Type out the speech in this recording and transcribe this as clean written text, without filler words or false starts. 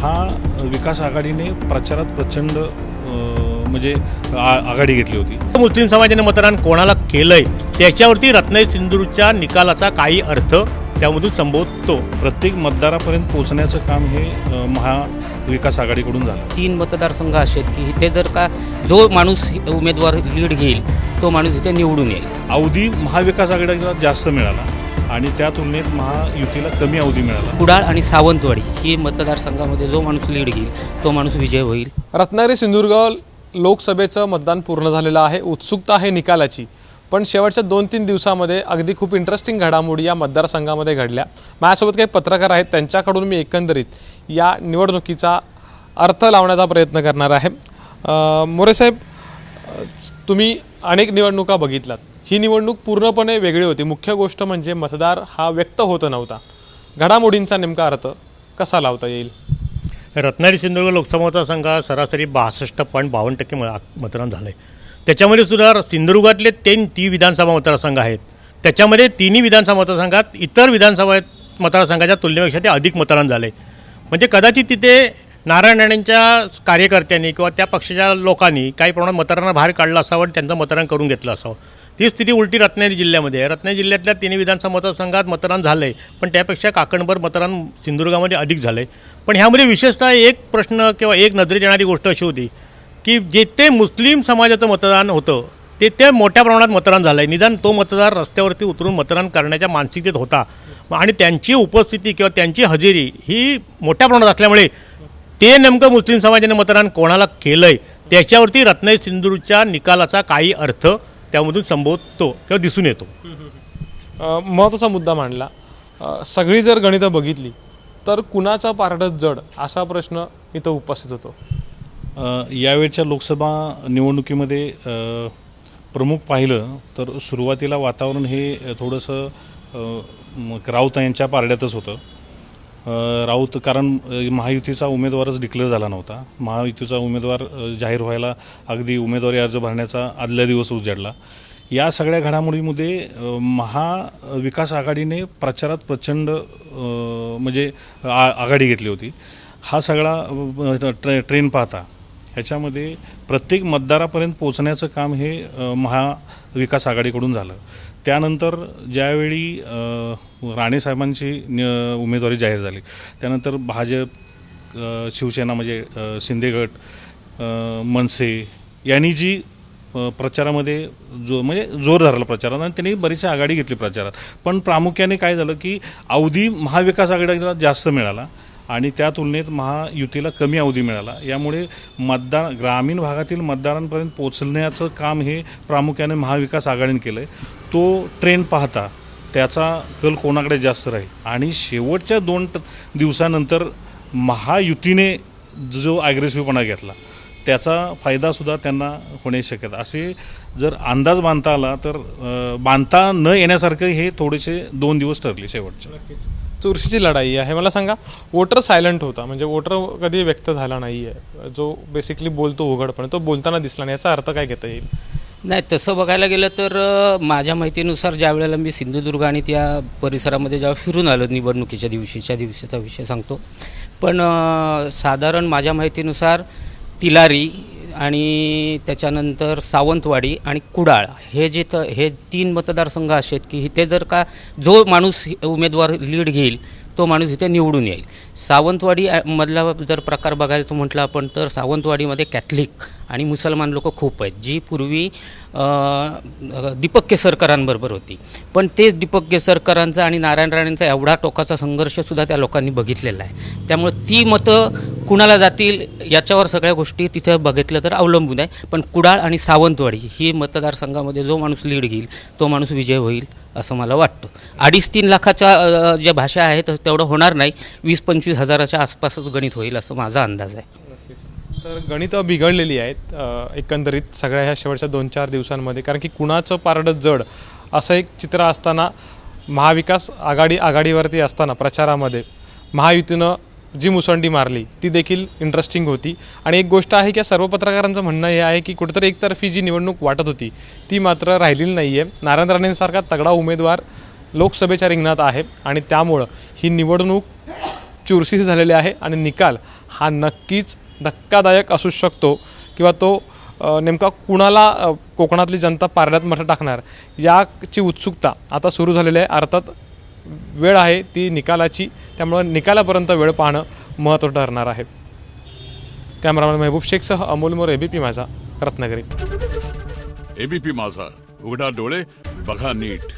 महाविकास आघाडीने प्रचारात प्रचंड म्हणजे आघाडी घेतली होती. मुस्लिम समाजाने मतदान कोणाला केलंय त्याच्यावरती रत्नागिरी सिंधुदुर्गच्या निकालाचा काही अर्थ त्यामधून संबोधतो. प्रत्येक मतदारापर्यंत पोहोचण्याचं काम हे महाविकास आघाडीकडून झालं. 3 मतदारसंघ असे आहेत की इथे जर का जो माणूस उमेदवार लीड घेईल तो माणूस इथे निवडून येईल. अवधी महाविकास आघाडीला जास्त मिळाला आणि त्या तुलनेत महायुतीला कमी अवधी मिळाला. कुडाळ आणि सावंतवाडी ही मतदारसंघामध्ये जो माणूस लीड घेईल तो माणूस विजय होईल. रत्नागिरी सिंधुदुर्ग लोकसभेचं मतदान पूर्ण झालेलं आहे. उत्सुकता आहे निकालाची, पण शेवटच्या 2-3 दिवसामध्ये अगदी खूप इंटरेस्टिंग घडामोडी या मतदारसंघामध्ये घडल्या. माझ्यासोबत काही पत्रकार आहेत, त्यांच्याकडून मी एकंदरीत या निवडणुकीचा अर्थ लावण्याचा प्रयत्न करणार आहे. मोरेसाहेब, तुम्ही अनेक निवडणुका बघितलात. ही निवडणूक पूर्णपणे वेगळी होती. मुख्य गोष्ट म्हणजे मतदार हा व्यक्त होत नव्हता. घडामोडींचा नेमका अर्थ कसा लावता येईल? रत्नागिरी सिंधुदुर्ग लोकसभा मतदारसंघात सरासरी 62.52% मतदान झालं आहे. त्याच्यामध्ये सुद्धा सिंधुदुर्गातले 3 विधानसभा मतदारसंघ आहेत. त्याच्यामध्ये 3 विधानसभा मतदारसंघात इतर विधानसभा मतदारसंघाच्या तुलनेपेक्षा ते अधिक मतदान झालं आहे. म्हणजे कदाचित तिथे नारायण राणेंच्या कार्यकर्त्यांनी किंवा त्या पक्षाच्या लोकांनी काही प्रमाणात मतदारांना बाहेर काढलं असावं आणि त्यांचं मतदान करून घेतलं असावं. ती स्थिती उलटी रत्नागिरी जिल्ह्यामध्ये आहे. रत्नागिरी जिल्ह्यातल्या 3 विधानसभा मतदारसंघात मतदान झालं आहे, पण त्यापेक्षा काकणभर मतदान सिंधुदुर्गामध्ये अधिक झालं आहे. पण ह्यामध्ये विशेषतः एक प्रश्न किंवा एक नजरेत येणारी गोष्ट अशी होती की जिथे मुस्लिम समाजाचं मतदान होतं ते मोठ्या प्रमाणात मतदान झालं आहे. निदान तो मतदार रस्त्यावरती उतरून मतदान करण्याच्या मानसिकतेत होता आणि त्यांची उपस्थिती किंवा त्यांची हजेरी ही मोठ्या प्रमाणात असल्यामुळे ते नेमकं मुस्लिम समाजाने मतदान कोणाला केलं आहे त्याच्यावरती रत्नागिरी सिंधुदुर्गच्या निकालाचा काही अर्थ त्यामधून संबोधतो किंवा दिसून येतो. महत्त्वाचा मुद्दा मांडला. सगळी जर गणितं बघितली तर कुणाचा पारडं जड असा प्रश्न इथं उपस्थित होतो. यावेळच्या लोकसभा निवडणुकीमध्ये प्रमुख पाहिलं तर सुरुवातीला वातावरण हे थोडंसं राऊत यांच्या पारड्यातच होतं. राऊत कारण महायुतीचा उमेदवारच डिक्लेअर झाला नव्हता. महायुतीचा उमेदवार जाहीर व्हायला अगदी उमेदवारी अर्ज भरण्याचा आदल्या दिवस उजाडला. या सगळ्या घडामोडीमध्ये महाविकास आघाडीने प्रचारात प्रचंड म्हणजे आघाडी घेतली होती. हा सगळा ट्रेंड पाहता ह्याच्यामध्ये प्रत्येक मतदारापर्यंत पोहोचण्याचं काम हे महाविकास आघाडीकडून झालं. त्यानंतर ज्यावेळी राणेसाहेबांची उमेदवारी जाहीर झाली त्यानंतर भाजप, शिवसेना म्हणजे शिंदे गट, मनसे यांनी जी प्रचारामध्ये म्हणजे जोर धरला प्रचारात आणि त्यांनी बरीचशी आघाडी घेतली प्रचारात. पण प्रामुख्याने काय झालं की अवधी महाविकास आघाडीला जास्त मिळाला आणि त्या तुलनेत महायुतीला कमी अवधी मिळाला. यामुळे ग्रामीण भागातील मतदारांपर्यंत पोचण्याचं काम हे प्रामुख्याने महाविकास आघाडीने केलं आहे. तो ट्रेंड पाहता त्याचा कल कोणाकडे जास्त राहील आणि शेवटच्या 2 दिवसानंतर महायुतीने जो ॲग्रेसिव्हपणा घेतला त्याचा फायदासुद्धा त्यांना होण्याची शक्यता. असे जर अंदाज बांधता आला तर बांधता न येण्यासारखं हे थोडेसे 2 दिवस ठरले शेवटचे. चुरशीची लढाई आहे. मला सांगा, वोटर सायलंट होता म्हणजे वोटर कधी व्यक्त झाला नाही आहे. जो बेसिकली बोलतो उघडपणे तो बोलताना दिसला नाही. याचा अर्थ काय घेता येईल? नाही, तसं बघायला गेलं तर माझ्या माहितीनुसार ज्या वेळेला मी सिंधुदुर्ग आणि त्या परिसरामध्ये जेव्हा फिरून आलो निवडणुकीच्या दिवशीचा विषय सांगतो, पण साधारण माझ्या माहितीनुसार तिलारी आणि त्याच्यानंतर सावंतवाडी आणि कुडाळ हे 3 मतदारसंघ असे आहेत की इथे जर का जो माणूस उमेदवार लीड घेईल तो माणूस इथे निवडून येईल. सावंतवाडी मधला जर प्रकार बघायचं म्हटलं आपण तर सावंतवाडीमध्ये कॅथलिक आणि मुसलमान लोक खूप आहेत, जी पूर्वी दीपक केसरकरांबरोबर होती. पण तेच दीपक केसरकरांचा आणि नारायण राणेंचा एवढा टोकाचा संघर्षसुद्धा त्या लोकांनी बघितलेला आहे. त्यामुळे ती मतं कुणाला जातील याच्यावर सगळ्या गोष्टी तिथं बघितलं तर अवलंबून आहे. पण कुडाळ आणि सावंतवाडी ही मतदारसंघामध्ये जो माणूस लीड घेईल तो माणूस विजय होईल असं मला वाटतं. 2.5-3 लाखाच्या ज्या भाषा आहेत तेवढं होणार नाही. 20-25 हजाराच्या आसपासच गणित होईल असं माझा अंदाज आहे. तर गणितं बिघडलेली आहेत एकंदरीत सगळ्या ह्या शेवटच्या 2-4 दिवसांमध्ये. कारण की कुणाचं पारडं जड असं एक चित्र असताना महाविकास आघाडीवरती असताना प्रचारामध्ये महायुतीनं जी मुसंडी मारली ती देखील इंटरेस्टिंग होती. आणि एक गोष्ट आहे की सर्व पत्रकारांचं म्हणणं हे आहे की कुठेतरी एकतर्फी जी निवडणूक वाटत होती ती मात्र राहिलेली नाही आहे. नारायण राणेंसारखा तगडा उमेदवार लोकसभेच्या रिंगणात आहे आणि त्यामुळं ही निवडणूक चुरशीची झालेली आहे आणि निकाल हा नक्कीच धक्कादायक असू शकतो किंवा तो नेमका कुणाला कोकणातली जनता पारड्यात मठ टाकणार याची उत्सुकता आता सुरू झालेली आहे. अर्थात वेळ आहे ती निकालाची, त्यामुळं निकालापर्यंत वेळ पाहणं महत्त्वाचं ठरणार आहे. कॅमेरामॅन महबूब शेखसह अमोल मोरे, एबीपी माझा, रत्नागिरी. एबीपी माझा, उघडा डोळे बघा नीट.